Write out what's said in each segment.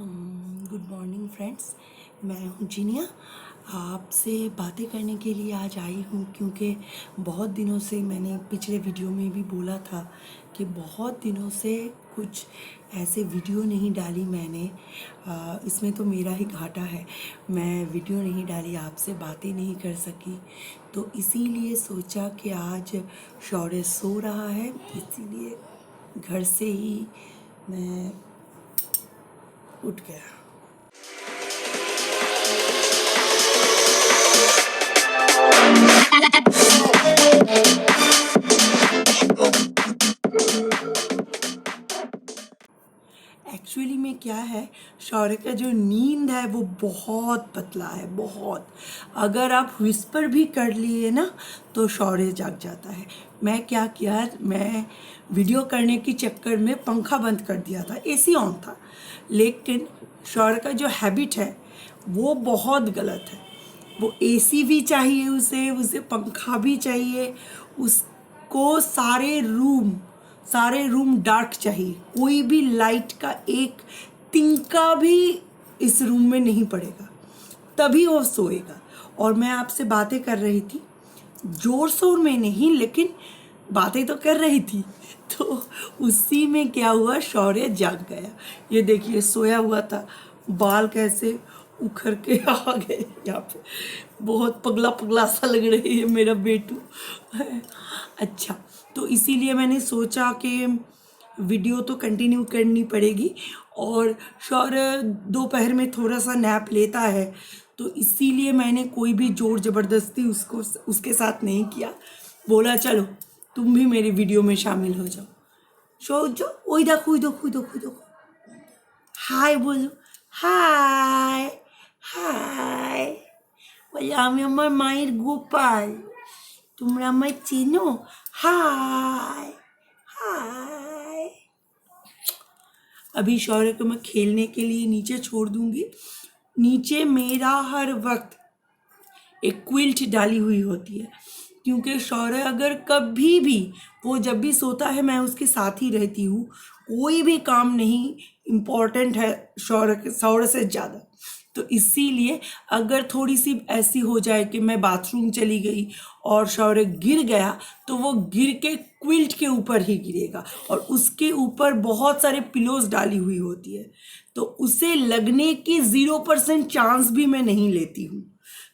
Good morning friends. मैं हूँ जिनिया। आपसे बातें करने के लिए आज आई हूँ क्योंकि बहुत दिनों से मैंने पिछले वीडियो में भी बोला था कि बहुत दिनों से कुछ ऐसे वीडियो नहीं डाली मैंने। इसमें तो मेरा ही घाटा है, मैं वीडियो नहीं डाली, आपसे बातें नहीं कर सकी, तो इसीलिए सोचा कि आज शौर्य सो रहा है, इसीलिए घर से ही मैं उठ गया। एक्चुअली में क्या है, शौर्य का जो नींद है वो बहुत पतला है, बहुत। अगर आप विस्पर भी कर लिए ना तो शौर्य जाग जाता है। मैं क्या किया, मैं वीडियो करने के चक्कर में पंखा बंद कर दिया था, एसी ऑन था, लेकिन शौर्य का जो हैबिट है वो बहुत गलत है। वो एसी भी चाहिए, उसे पंखा भी चाहिए, उसको सारे रूम डार्क चाहिए, कोई भी लाइट का एक तिनका भी इस रूम में नहीं पड़ेगा, तभी वो सोएगा। और मैं आपसे बातें कर रही थी, जोर शोर में नहीं, लेकिन बातें तो कर रही थी, तो उसी में क्या हुआ, शौर्य जाग गया। ये देखिए, सोया हुआ था, बाल कैसे उखड़ के आ गए यहाँ पे, बहुत पगला पगला सा लग रही है मेरा बेटू। अच्छा, तो इसीलिए मैंने सोचा कि वीडियो तो कंटिन्यू करनी पड़ेगी। और शौर्य दोपहर में थोड़ा सा नैप लेता है, तो इसीलिए मैंने कोई भी जोर ज़बरदस्ती उसके साथ नहीं किया। बोला चलो तुम भी मेरी वीडियो में शामिल हो जाओ। सो जो ओई देखो, हाय बोलो, हाय হাই, বলে আমি আমার মায়ের গোপাল, তোমরা আমায় চেনো? हाय हाय। अभी शौर्य को मैं खेलने के लिए नीचे छोड़ दूंगी। नीचे मेरा हर वक्त एक क्विल्ट डाली हुई होती है, क्योंकि शौर्य अगर कभी भी, वो जब भी सोता है मैं उसके साथ ही रहती हूँ। कोई भी काम नहीं इम्पोर्टेंट है शौर्य से ज़्यादा। तो इसीलिए अगर थोड़ी सी ऐसी हो जाए कि मैं बाथरूम चली गई और शौर्य गिर गया, तो वो गिर के क्विल्ट के ऊपर ही गिरेगा, और उसके ऊपर बहुत सारे पिलोज डाली हुई होती है, तो उसे लगने की 0% चांस भी मैं नहीं लेती हूँ।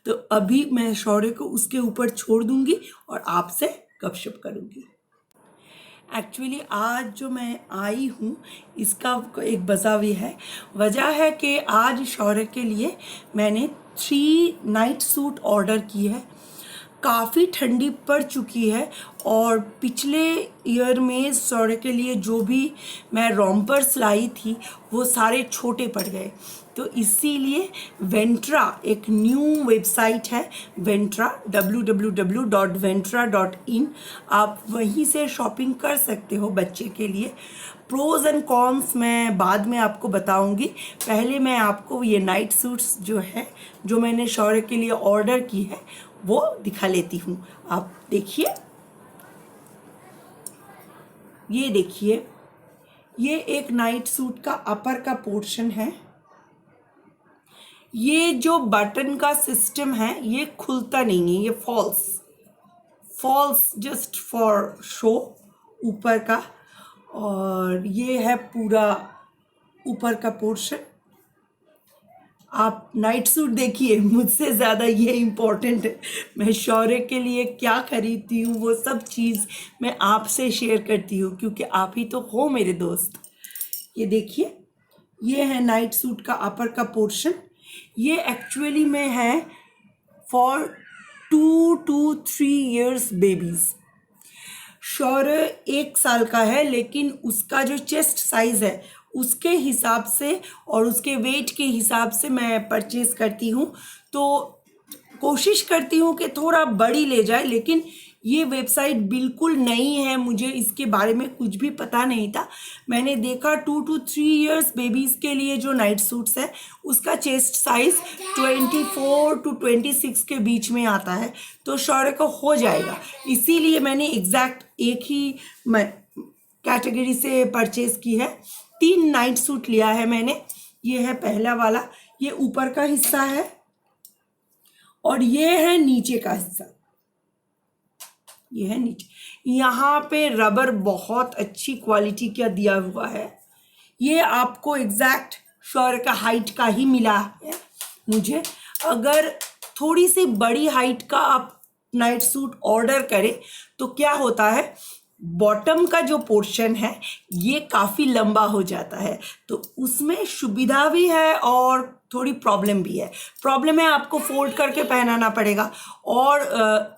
तो अभी मैं शौर्य को उसके ऊपर छोड़ दूंगी और आपसे गपशप करूंगी। एक्चुअली आज जो मैं आई हूँ इसका एक वजह है कि आज शौर्य के लिए मैंने 3 नाइट सूट ऑर्डर की है। काफ़ी ठंडी पड़ चुकी है, और पिछले ईयर में शौर्य के लिए जो भी मैं रॉम्पर्स लाई थी वो सारे छोटे पड़ गए, तो इसीलिए वेंट्रा एक न्यू वेबसाइट है, वेंट्रा www.ventra.in, आप वहीं से शॉपिंग कर सकते हो बच्चे के लिए। प्रोज एंड कॉन्स मैं बाद में आपको बताऊंगी। पहले मैं आपको ये नाइट सूट्स जो है, जो मैंने शौर्य के लिए ऑर्डर की है, वो दिखा लेती हूँ। आप देखिए, ये देखिए, ये एक नाइट सूट का अपर का पोर्शन है। ये जो बटन का सिस्टम है ये खुलता नहीं है, ये फॉल्स जस्ट फॉर शो ऊपर का। और ये है पूरा ऊपर का पोर्शन। आप नाइट सूट देखिए, मुझसे ज़्यादा ये इम्पोर्टेंट है, मैं शौर्य के लिए क्या खरीदती हूँ वो सब चीज़ मैं आपसे शेयर करती हूँ, क्योंकि आप ही तो हो मेरे दोस्त। ये देखिए, ये है नाइट सूट का अपर का पोर्शन। ये एक्चुअली में है फॉर 2 to 3 years बेबीज़। शौर्य 1 साल का है, लेकिन उसका जो चेस्ट साइज़ है उसके हिसाब से और उसके वेट के हिसाब से मैं परचेज़ करती हूँ, तो कोशिश करती हूँ कि थोड़ा बड़ी ले जाए। लेकिन ये वेबसाइट बिल्कुल नई है, मुझे इसके बारे में कुछ भी पता नहीं था। मैंने देखा 2 to 3 years बेबीज़ के लिए जो नाइट सूट्स है उसका चेस्ट साइज़ 24 to 26 के बीच में आता है, तो शौर्य को हो जाएगा। इसीलिए मैंने एग्जैक्ट एक ही कैटेगरी से परचेज़ की है। 3 नाइट सूट लिया है मैंने, ये है पहला वाला, ये ऊपर का हिस्सा है और ये है नीचे का हिस्सा, ये है नीचे। यहाँ पे रबर बहुत अच्छी क्वालिटी का दिया हुआ है। ये आपको एग्जैक्ट शौर्य का हाइट का ही मिला है मुझे। अगर थोड़ी सी बड़ी हाइट का आप नाइट सूट ऑर्डर करें तो क्या होता है, बॉटम का जो पोर्शन है ये काफ़ी लंबा हो जाता है, तो उसमें सुविधा भी है और थोड़ी प्रॉब्लम भी है। प्रॉब्लम है आपको फोल्ड करके पहनाना पड़ेगा, और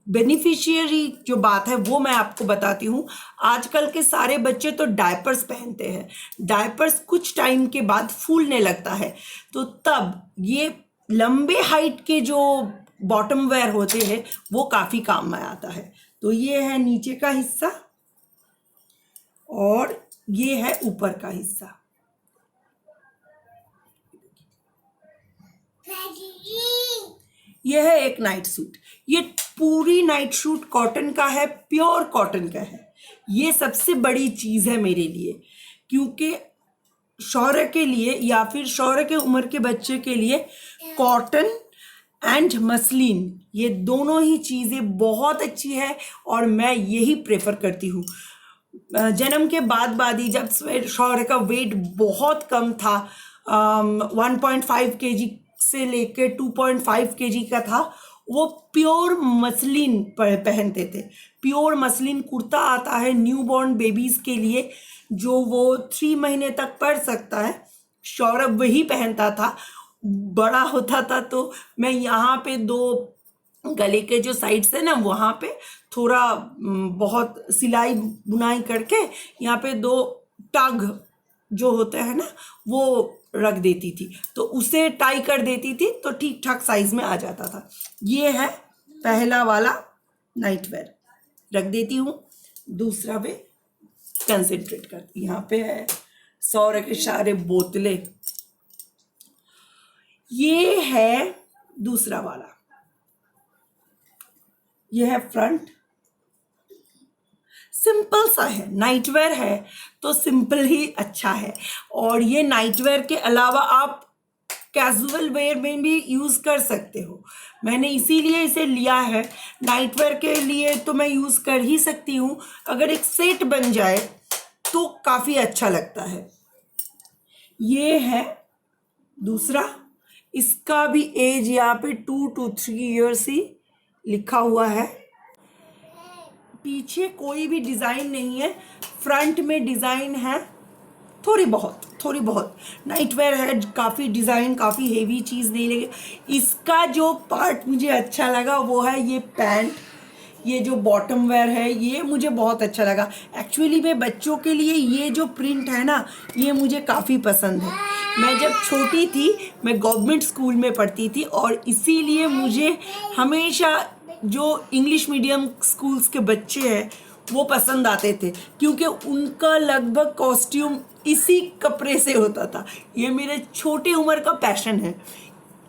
बेनिफिशियरी जो बात है वो मैं आपको बताती हूँ। आजकल के सारे बच्चे तो डायपर्स पहनते हैं, डायपर्स कुछ टाइम के बाद फूलने लगता है, तो तब ये लंबे हाइट के जो बॉटम वेयर होते हैं वो काफ़ी काम में आता है। तो ये है नीचे का हिस्सा और ये है ऊपर का हिस्सा। यह है एक नाइट सूट। ये पूरी नाइट सूट कॉटन का है, प्योर कॉटन का है। ये सबसे बड़ी चीज़ है मेरे लिए, क्योंकि शौर्य के लिए या फिर शौर्य के उम्र के बच्चे के लिए कॉटन एंड मसलिन ये दोनों ही चीज़ें बहुत अच्छी है और मैं यही प्रेफर करती हूँ। जन्म के बाद ही जब शौर्य का वेट बहुत कम था, 1.5 kg से लेकर 2.5 kg का था, वो प्योर मसलिन पहनते थे। प्योर मसलिन कुर्ता आता है न्यूबॉर्न बेबीज़ के लिए, जो वो 3 महीने तक पढ़ सकता है, सौरभ वही पहनता था। बड़ा होता था तो मैं यहाँ पे 2 गले के जो साइड्स है ना वहाँ पे थोड़ा बहुत सिलाई बुनाई करके यहाँ पे 2 टग जो होते हैं ना वो रख देती थी, तो उसे टाई कर देती थी तो ठीक ठाक साइज में आ जाता था। ये है पहला वाला नाइट वेयर, रख देती हूँ। दूसरा वे कंसंट्रेट करती, यहाँ पे है सौर्य के सारे बोतलें। ये है दूसरा वाला, ये है फ्रंट। सिंपल सा है, नाइट वेयर है तो सिंपल ही अच्छा है। और ये नाइट वेयर के अलावा आप कैजुअल वेयर में भी यूज़ कर सकते हो। मैंने इसीलिए इसे लिया है। नाइट वेयर के लिए तो मैं यूज़ कर ही सकती हूँ, अगर एक सेट बन जाए तो काफ़ी अच्छा लगता है। ये है दूसरा, इसका भी एज यहाँ पे 2 to 3 ईयर्स ही लिखा हुआ है। पीछे कोई भी डिज़ाइन नहीं है, फ्रंट में डिज़ाइन है थोड़ी बहुत। नाइट वेयर है, काफ़ी डिज़ाइन, काफ़ी हेवी चीज़ नहीं लगी। इसका जो पार्ट मुझे अच्छा लगा वो है ये पैंट, ये जो बॉटम वेयर है ये मुझे बहुत अच्छा लगा। एक्चुअली में बच्चों के लिए ये जो प्रिंट है ना ये मुझे काफ़ी पसंद है। मैं जब छोटी थी मैं गवर्नमेंट स्कूल में पढ़ती थी और इसीलिए मुझे हमेशा जो इंग्लिश मीडियम स्कूल्स के बच्चे हैं वो पसंद आते थे, क्योंकि उनका लगभग कॉस्ट्यूम इसी कपड़े से होता था। ये मेरे छोटे उम्र का पैशन है।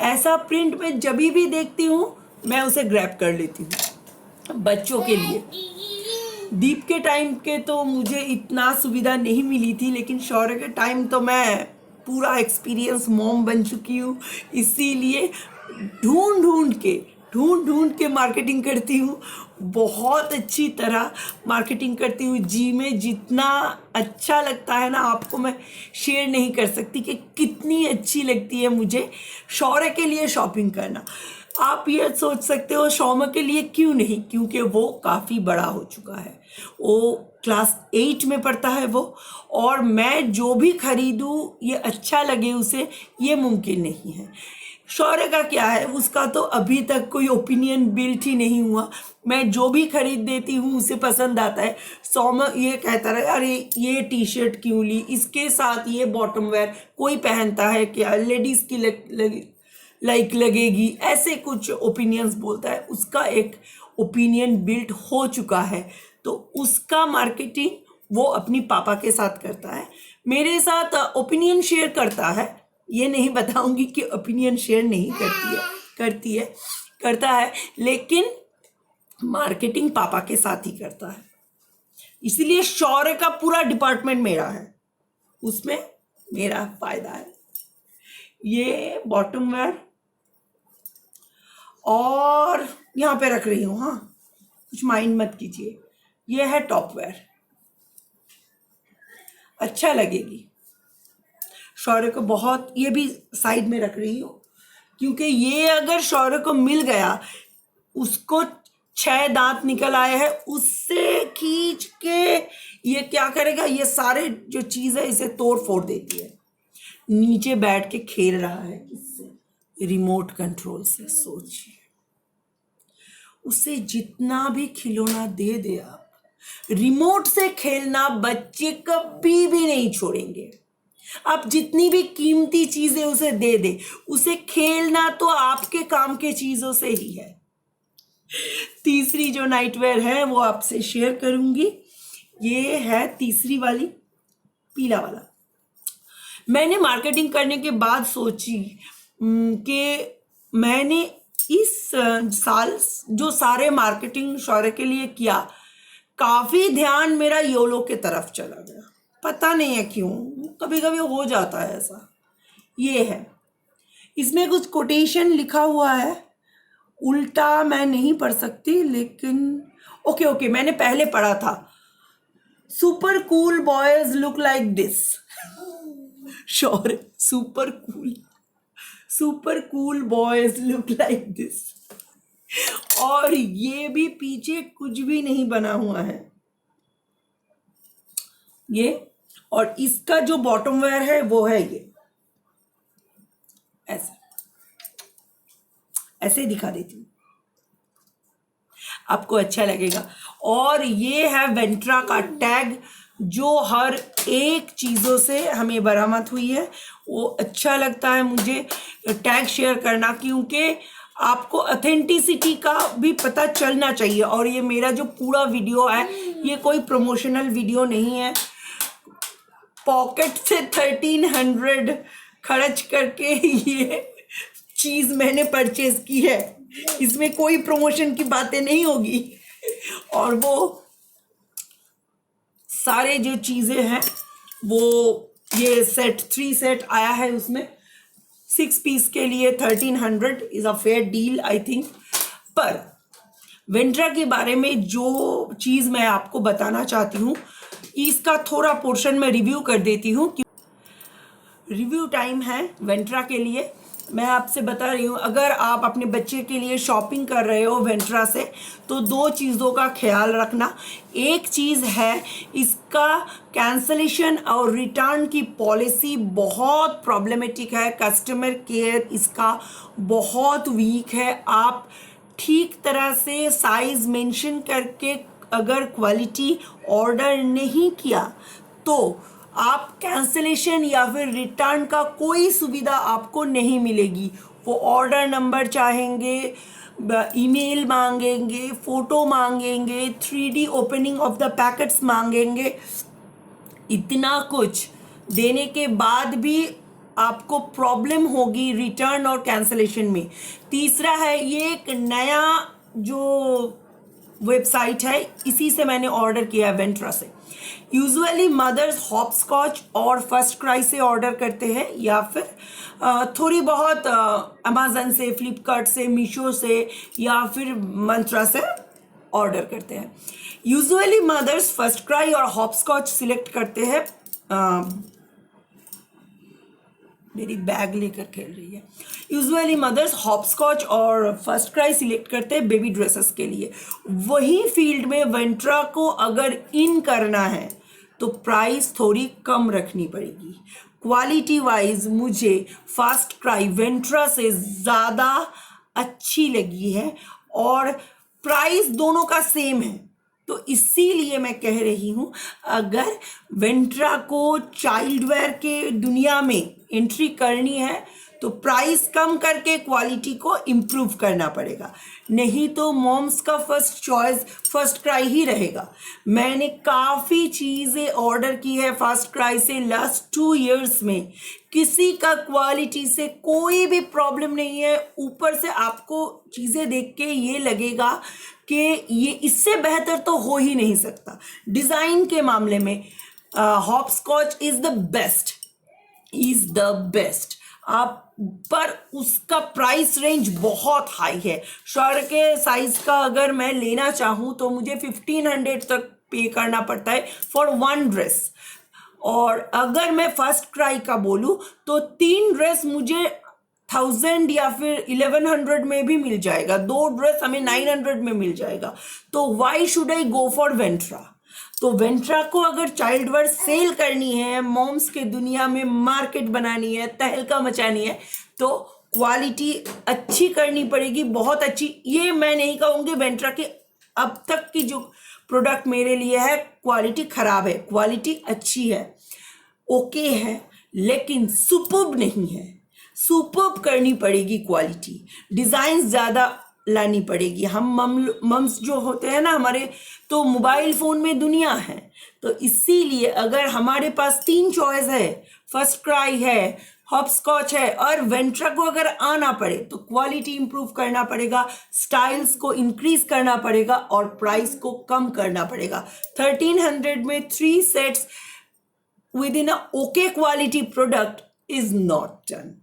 ऐसा प्रिंट में जब भी देखती हूँ मैं उसे ग्रैब कर लेती हूँ बच्चों के लिए। दीप के टाइम के तो मुझे इतना सुविधा नहीं मिली थी, लेकिन शौर्य के टाइम तो मैं पूरा एक्सपीरियंस मॉम बन चुकी हूँ, इसीलिए ढूंढ ढूंढ के मार्केटिंग करती हूँ। बहुत अच्छी तरह मार्केटिंग करती हूँ। जी में जितना अच्छा लगता है ना आपको मैं शेयर नहीं कर सकती कि कितनी अच्छी लगती है मुझे शौर्य के लिए शॉपिंग करना। आप ये सोच सकते हो शौर्य के लिए क्यों नहीं, क्योंकि वो काफ़ी बड़ा हो चुका है, वो क्लास 8 में पढ़ता है वो, और मैं जो भी खरीदूँ ये अच्छा लगे उसे ये मुमकिन नहीं है। शौर्य का क्या है, उसका तो अभी तक कोई ओपिनियन बिल्ट ही नहीं हुआ। मैं जो भी खरीद देती हूँ उसे पसंद आता है। सौम्य ये कहता रहे अरे ये टी शर्ट क्यों ली, इसके साथ ये बॉटम वेयर कोई पहनता है क्या, लेडीज़ की लाइक लगेगी, ऐसे कुछ ओपिनियंस बोलता है। उसका एक ओपिनियन बिल्ट हो चुका है, तो उसका मार्केटिंग वो अपनी पापा के साथ करता है, मेरे साथ ओपिनियन शेयर करता है। ये नहीं बताऊंगी कि ओपिनियन शेयर नहीं करता है, लेकिन मार्केटिंग पापा के साथ ही करता है। इसलिए शौर्य का पूरा डिपार्टमेंट मेरा है, उसमें मेरा फायदा है। ये बॉटम वेयर और यहाँ पे रख रही हूँ, हाँ कुछ माइंड मत कीजिए। ये है टॉप वेयर, अच्छा लगेगी शौर्य को बहुत। ये भी साइड में रख रही हूँ क्योंकि ये अगर शौर्य को मिल गया, उसको 6 दांत निकल आए हैं, उससे खींच के ये क्या करेगा, ये सारे जो चीज़ है इसे तोड़ फोड़ देती है। नीचे बैठ के खेल रहा है इससे, रिमोट कंट्रोल से। सोचिए, उसे जितना भी खिलौना दे दे आप, रिमोट से खेलना बच्चे कभी भी नहीं छोड़ेंगे। आप जितनी भी कीमती चीजें उसे दे दे, उसे खेलना तो आपके काम के चीजों से ही है। तीसरी जो नाइटवेयर है वो आपसे शेयर करूंगी। ये है तीसरी वाली, पीला वाला। मैंने मार्केटिंग करने के बाद सोची कि मैंने इस साल जो सारे मार्केटिंग शौर्य के लिए किया, काफ़ी ध्यान मेरा योलो के तरफ चला गया। पता नहीं है क्यों, कभी कभी हो जाता है ऐसा। ये है, इसमें कुछ कोटेशन लिखा हुआ है, उल्टा मैं नहीं पढ़ सकती, लेकिन ओके ओके, मैंने पहले पढ़ा था। Super cool boys look like this. Sure, super cool boys look like this. और ये भी पीछे कुछ भी नहीं बना हुआ है ये। और इसका जो बॉटम वेयर है वो है ये, ऐसे ऐसे दिखा देती हूँ, आपको अच्छा लगेगा। और ये है वेंट्रा का टैग, जो हर एक चीज़ों से हमें बरामद हुई है। वो अच्छा लगता है मुझे टैग शेयर करना, क्योंकि आपको ऑथेंटिसिटी का भी पता चलना चाहिए। और ये मेरा जो पूरा वीडियो है, ये कोई प्रमोशनल वीडियो नहीं है। पॉकेट से 1300 खर्च करके ये चीज़ मैंने परचेज की है, इसमें कोई प्रमोशन की बातें नहीं होगी। और वो सारे जो चीज़ें हैं वो, ये सेट 3 सेट आया है, उसमें 6 पीस के लिए 1300 is a fair deal I think. पर वेंट्रा के बारे में जो चीज़ मैं आपको बताना चाहती हूँ, इसका थोड़ा पोर्शन मैं रिव्यू कर देती हूँ। रिव्यू टाइम है वेंट्रा के लिए। मैं आपसे बता रही हूँ, अगर आप अपने बच्चे के लिए शॉपिंग कर रहे हो वेंट्रा से, तो 2 चीज़ों का ख्याल रखना। एक चीज़ है, इसका कैंसलेशन और रिटर्न की पॉलिसी बहुत प्रॉब्लमेटिक है। कस्टमर केयर इसका बहुत वीक है। आप ठीक तरह से साइज़ मेंशन करके अगर क्वालिटी ऑर्डर नहीं किया, तो आप कैंसलेशन या फिर रिटर्न का कोई सुविधा आपको नहीं मिलेगी। वो ऑर्डर नंबर चाहेंगे, ईमेल मांगेंगे, फ़ोटो मांगेंगे, 3D opening of the packets मांगेंगे। इतना कुछ देने के बाद भी आपको प्रॉब्लम होगी रिटर्न और कैंसलेशन में। तीसरा है, ये एक नया जो वेबसाइट है, इसी से मैंने ऑर्डर किया है वेंट्रा से। यूजुअली मदर्स हॉपस्कॉच और फर्स्ट क्राई से ऑर्डर करते हैं, या फिर थोड़ी बहुत अमेजन से, फ्लिपकार्ट से, मीशो से, या फिर मंत्रा से ऑर्डर करते हैं। यूजुअली मदर्स फर्स्ट क्राई और हॉपस्कॉच सिलेक्ट करते हैं। मेरी बैग लेकर खेल रही है। यूजुअली मदर्स हॉपस्कॉच और फर्स्ट क्राई सिलेक्ट करते हैं बेबी ड्रेसेस के लिए। वही फील्ड में वेंट्रा को अगर इन करना है तो प्राइस थोड़ी कम रखनी पड़ेगी। क्वालिटी वाइज मुझे फर्स्ट क्राई वेंट्रा से ज़्यादा अच्छी लगी है, और प्राइस दोनों का सेम है। तो इसीलिए मैं कह रही हूँ, अगर वेंट्रा को चाइल्ड वेयर के दुनिया में एंट्री करनी है तो प्राइस कम करके क्वालिटी को इम्प्रूव करना पड़ेगा, नहीं तो मॉम्स का फर्स्ट चॉइस फर्स्ट क्राई ही रहेगा। मैंने काफ़ी चीज़ें ऑर्डर की है फर्स्ट क्राई से लास्ट 2 इयर्स में, किसी का क्वालिटी से कोई भी प्रॉब्लम नहीं है। ऊपर से आपको चीज़ें देख के ये लगेगा कि ये इससे बेहतर तो हो ही नहीं सकता। डिज़ाइन के मामले में हॉपस्कॉच इज़ द बेस्ट। आप, पर उसका प्राइस रेंज बहुत हाई है। शॉर्ट के साइज का अगर मैं लेना चाहूँ तो मुझे 1500 तक पे करना पड़ता है फॉर वन ड्रेस। और अगर मैं फर्स्ट क्राई का बोलूँ तो 3 ड्रेस मुझे 1000 या फिर 1100 में भी मिल जाएगा, 2 ड्रेस हमें 900 में मिल जाएगा। तो why should I go for Ventra? तो वेंट्रा को अगर चाइल्ड वेयर सेल करनी है, मॉम्स के दुनिया में मार्केट बनानी है, तहलका मचानी है, तो क्वालिटी अच्छी करनी पड़ेगी, बहुत अच्छी। ये मैं नहीं कहूँगी वेंट्रा की अब तक की जो प्रोडक्ट मेरे लिए है क्वालिटी खराब है, क्वालिटी अच्छी है, ओके है, लेकिन सुपर्ब नहीं है। सुपर्ब करनी पड़ेगी क्वालिटी, डिज़ाइन ज़्यादा लानी पड़ेगी। हम मम्स जो होते हैं ना हमारे, तो मोबाइल फ़ोन में दुनिया है, तो इसीलिए अगर हमारे पास 3 चॉइस है, फर्स्ट क्राई है, हॉपस्कॉच है और वेंट्रा को अगर आना पड़े तो क्वालिटी इंप्रूव करना पड़ेगा, स्टाइल्स को इंक्रीज करना पड़ेगा और प्राइस को कम करना पड़ेगा। 1300 में 3 sets with in a okay quality product is not done.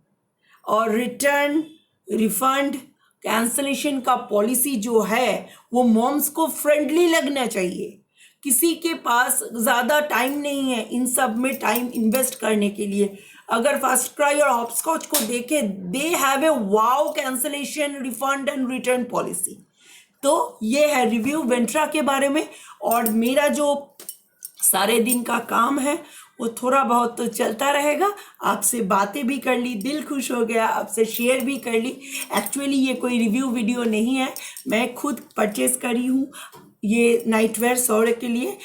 और रिटर्न, रिफंड, कैंसलेशन का पॉलिसी जो है वो मॉम्स को फ्रेंडली लगना चाहिए। किसी के पास ज़्यादा टाइम नहीं है इन सब में टाइम इन्वेस्ट करने के लिए। अगर फर्स्ट क्राई और हॉपस्कॉच को देखें, they have a wow cancellation, refund and return policy. तो ये है रिव्यू वेंट्रा के बारे में। और मेरा जो सारे दिन का काम है वो थोड़ा बहुत तो चलता रहेगा। आपसे बातें भी कर ली, दिल खुश हो गया, आपसे शेयर भी कर ली। एक्चुअली ये कोई रिव्यू वीडियो नहीं है, मैं खुद परचेज करी हूँ ये नाइटवेयर सौर्य के लिए।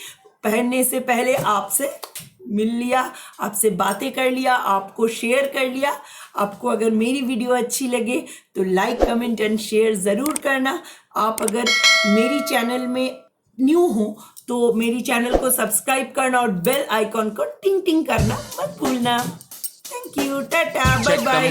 पहनने से पहले आपसे मिल लिया, आपसे बातें कर लिया, आपको शेयर कर लिया। आपको अगर मेरी वीडियो अच्छी लगे तो लाइक, कमेंट एंड शेयर ज़रूर करना। आप अगर मेरी चैनल में न्यू हो तो मेरी चैनल को सब्सक्राइब करना और बेल आइकॉन को टिंग टिंग करना मत भूलना। Thank you, tata, bye bye.